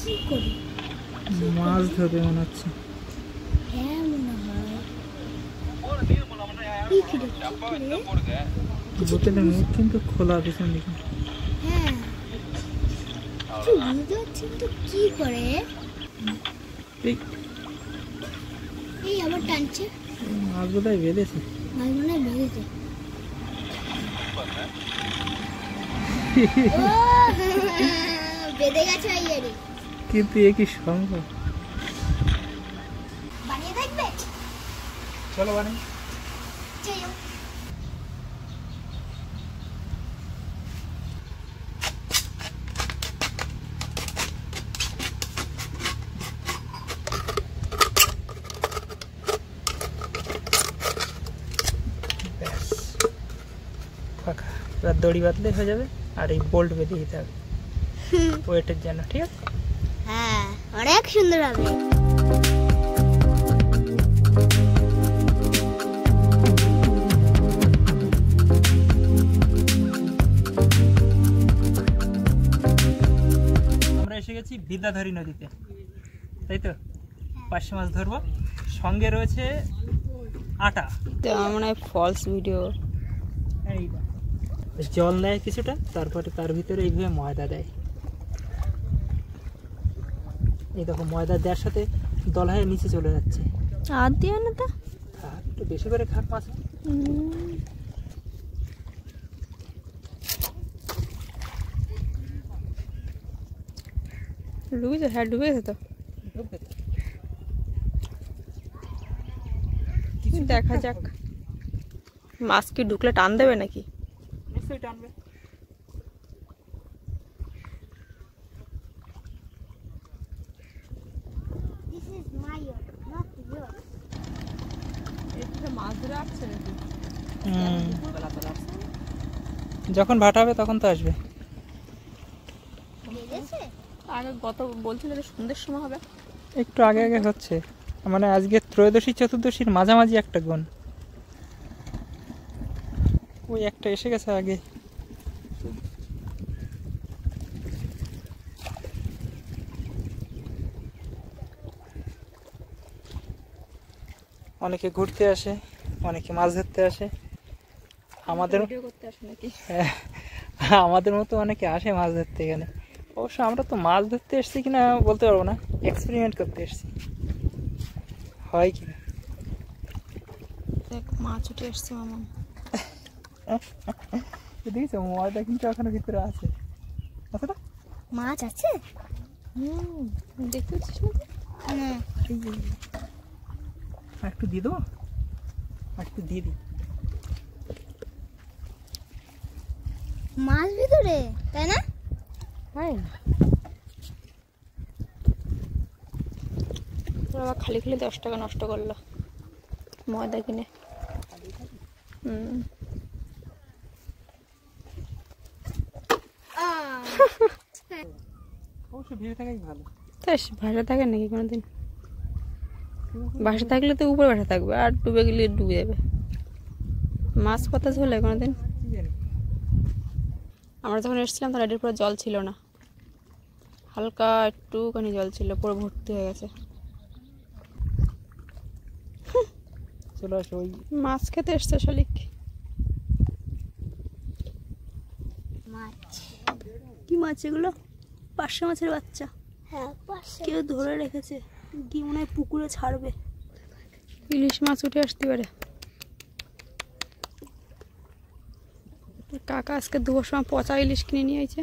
কি করে? মাছ ধরবে মনে হচ্ছে। হ্যাঁ মনে হয়। কি করে? বোতলের মুখ কিন্তু খোলা পিছন দিকে। হ্যাঁ কি বুঝতে পারছি তো কি করে? এই এই আবার টানছে। মাছ বোধহয় বেঁধেছে। মাছ মনে হয় বেঁধেছে। বেঁধে গেছে আইয়ারে। কিন্তু এ কি সম্ভব? বানিয়ে দেখবে? চলো বানাই। চলো। ফাঁকা এবার দড়ি বাঁধলে হয়ে যাবে আর এই বোল্ট বেঁধে দিতে হবে ওয়েটের জন্য, ঠিক আছে? হ্যাঁ অনেক সুন্দর হবে। আমরা এসে গেছি বিদ্যাধরী নদীতে, তাই তো? পার্শে মাছ ধরবো, সঙ্গে রয়েছে আটা। তো মনে হয় ফলস ভিডিও। এই জল দেয় কিছুটা, তারপরে তার ভিতরে এইভাবে ময়দা দেয়। এই দেখো ময়দা দেওয়ার সাথে দল হয়ে নিচে চলে যাচ্ছে। আর দিও না তো, একটু বেশি করে খাক মাছ। ডুবেছে, হ্যাঁ ডুবে গেছে তো। দেখা যাক মাছ কি ঢুকলে টান দেবে নাকি? নিশ্চয়ই টানবে। This is my yacht, not yours. মাছ ধরে আসছে নাকি? যখন ভাটা হবে তখন তো আসবে। বেঁধেছে? আগে গত বলছিল যে সন্ধ্যের সময় হবে। একটু আগে আগে হচ্ছে, মানে আজকে ত্রয়োদশী চতুর্দশীর মাঝামাঝি একটা গুণ। ওই একটা এসে গেছে আগে। অনেকে ঘুরতে আসে, অনেকে মাছ ধরতে আসে। আমাদের করতে আসে নাকি? আমাদের মতো অনেকে আসে মাছ ধরতে এখানে। অবশ্য আমরা তো মাছ ধরতে এসেছি কিনা বলতে পারবো না, এক্সপেরিমেন্ট করতে এসেছি হয় কিনা। দেখ মাছ উঠে আসছে মামা। দেখেছো ময়দা কিন্তু এখনো ভিতরে আছে। আছে না? মাছ আছে? দেখতে পাচ্ছিস না? আর একটু দিয়ে দেবো, আর একটু দিয়ে দিই। মাছ ভিতরে, তাই না? হ্যাঁ আবার খালি খালি 10 টাকা নষ্ট করলো ময়দা কিনে। অবশ্য ভিড়ে থাকাই ভালো। তাই ভাষা থাকে নাকি কোনোদিন? ভাষা থাকলে তো উপরে ভাষা থাকবে, আর ডুবে গেলে ডুবে যাবে। মাছ কথা ঝোলে কোনোদিন? আমরা যখন এসেছিলাম তখন এটির পুরো জল ছিল না, হালকা একটুখানি জল ছিল, পুরো ভর্তি হয়ে গেছে। চলে আসো। ওই মাছ খেতে এসছে শালিক। মাছ। কি মাছ এগুলো? পার্শে মাছের বাচ্চা। হ্যাঁ পাশে। কেউ ধরে রেখেছে, কি মনে হয় পুকুরে ছাড়বে। ইলিশ মাছ উঠে আসতে পারে। কাকা আজকে দুপুর সময় পচা ইলিশ কিনে নিয়ে আইছে,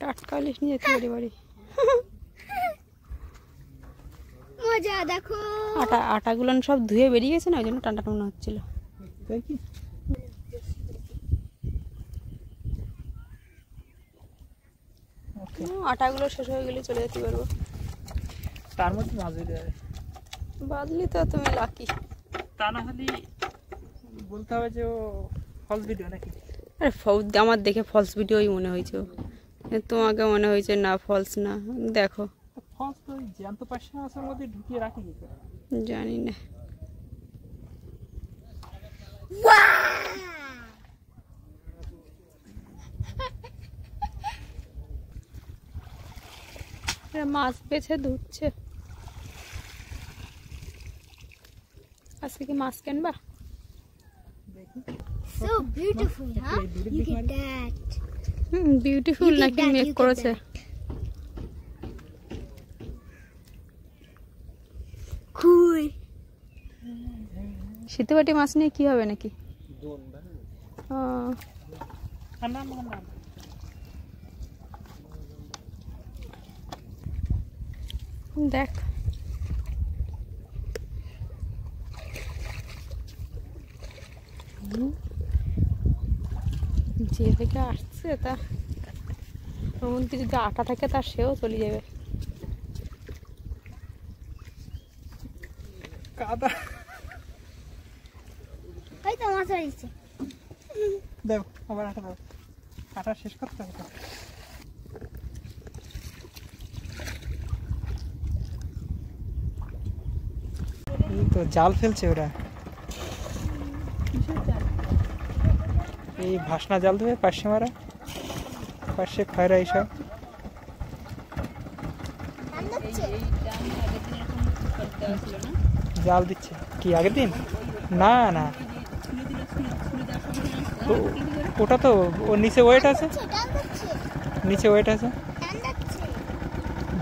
টাটকা ইলিশ নিয়ে যেতে পারি বাড়ি। মজা দেখো। আটাগুলো সব ধুয়ে বেরিয়ে গেছে না, ওই জন্য টান্না টান্না হচ্ছিল। তাই কি? আটাগুলো শেষ হয়ে গেলে চলে যেতে পারবো। তার মধ্যে মাছ বেঁধে যাবে। বাদলি তো তুমি লাকি। তা না হলে বলতে হবে যে ও ফলস ভিডিও নাকি। আরে আমার দেখে ফলস ভিডিওই মনে হয়েছে, তোমাকে মনে হয়েছে না ফলস না। দেখো ফলস তো ওই জ্যান্ত পার্শে মাছের মধ্যে ঢুকিয়ে রাখি দিতে। জানি না। মাছ বেছে ধুচ্ছে। আজকে কি মাছ কেনবা? So beautiful, huh? Look at that. Beautiful নাকি মেক করেছে? Cool. শীতে বাটি মাছ নিয়ে কি হবে নাকি? দেখ যে থেকে আসছে তা ওর মধ্যে যদি আটা থাকে তার সেও চলে যাবে। কাদা এই তো মাছ হয়েছে। দাও আবার আটা দাও, আটা শেষ করতে হবে তো। এই তো জাল ফেলছে ওরা, এই ভাসনা জাল দেবে পাশে মারা, পাশে খয়রা এইসব জাল দিচ্ছে। কি আগের দিন? না না, ওটা তো ওর নিচে ওয়েট আছে, নিচে ওয়েট আছে,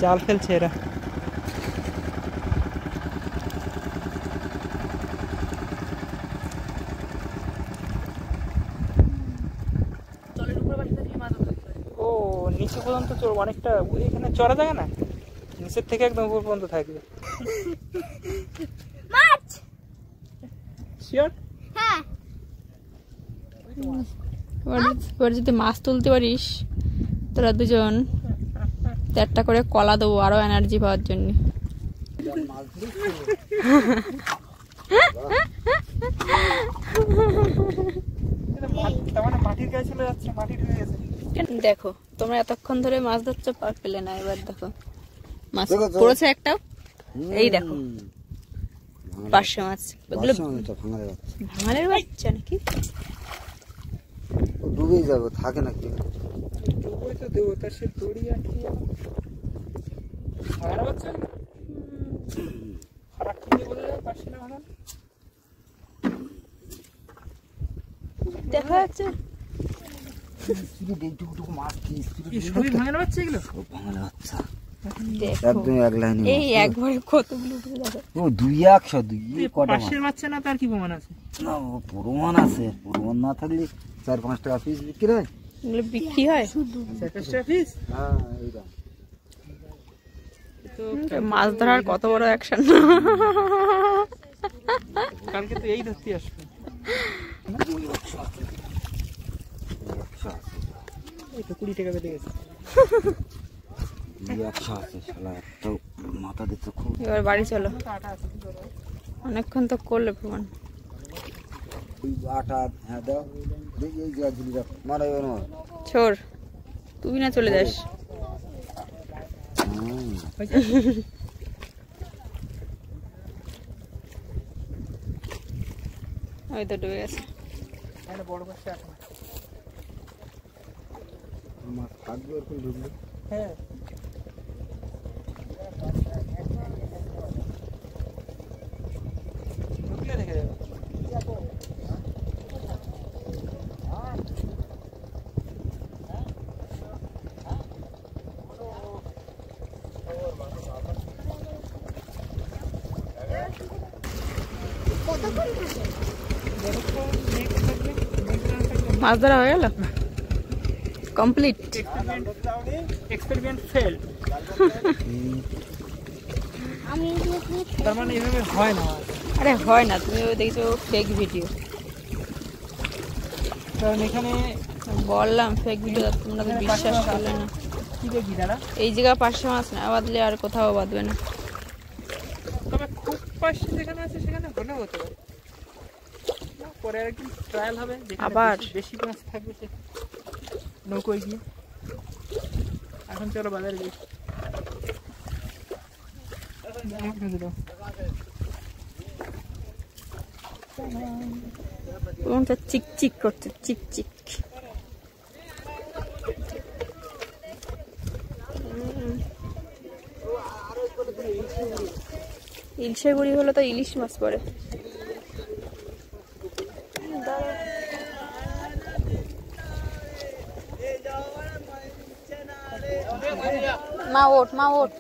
জাল ফেলছে এরা। ও নিচে পর্যন্ত অনেকটা এখানে চড়া জায়গা না, নিচের থেকে একদম উপর পর্যন্ত থাকবে। মাছ শিওর? হ্যাঁ। এবার যদি মাছ তুলতে পারিস তোরা দুজন, একটা করে কলা দেবো আরো এনার্জি পাওয়ার জন্য। দেখো তোমরা এতক্ষণ ধরে মাছ ধরছো, পার পেলে না, এবার দেখো মাছ পড়েছে একটা, এই দেখো পার্শে মাছ, এগুলো ভাঙালের বাচ্চা নাকি? ডুবে যাবে, থাকে নাকি? ডুবে তো দেবো, তার সে দড়ি আটকে ভাঙার বাচ্চা, ফারাক কি বলে পার্শে না ভাঙা দেখা যাচ্ছে। সবই ভাঙার বাচ্চা, এগুলো ভাঙালে বাচ্চা দেখো একদম এক লাইনে, এই একবারে কতগুলো উঠে দেখো। ও 200 কটা মাছ পাশের বাচ্চা না, তার কি প্রমাণ আছে? না প্রমাণ আছে, প্রমাণ না থাকলে 4-5 টাকা পিস বিক্রি হয়। এগুলো বিক্রি হয়? হ্যাঁ এইটা মাছ ধরার কত বড় অ্যাকশন। কালকে তো এই ধরতে আসবে, এই তো 20 টাকা বেড়ে গেছে। 100 আছে শালা, একটা মাথা দিতে খুব। এবার বাড়ি চলো, অনেকক্ষণ তো করলে প্রমাণ। ওই আটা হ্যাঁ দাও, দেখি এই গাছগুলি রাখ, মারা যাবে না। ছোড়, তুই না চলে যাস। ওই তো ডুবে গেছে। বড় বাচ্চা আছে, মাছ থাকবে এরকম ঢুকলে। হ্যাঁ ঢুকলে দেখে যাবে। মাছ ধরা হয়ে গেল, কমপ্লিট। Experiment fail. তার মানে এভাবে হয় না। আরে হয় না, তুমি ওই দেখছো ফেক ভিডিও। কারণ এখানে বললাম ফেক ভিডিও, তোমরা তো বিশ্বাস করলে না। কি দেখি দাদা, এই জায়গা পাশে মাছ না বাঁধলে আর কোথাও বাঁধবে না। তবে খুব পাশে যেখানে আছে সেখানে হলেও হতে পারে। পরে একদিন ট্রায়াল হবে, আবার বেশি মাছ থাকবে সে নৌকোয় গিয়ে। এখন চলো বাজারে যাই। চিকচিক করছে, চিকচিক। ইলিশের গুঁড়ি হলো তো ইলিশ মাছ পড়ে। মা ওঠ, মা ওঠ।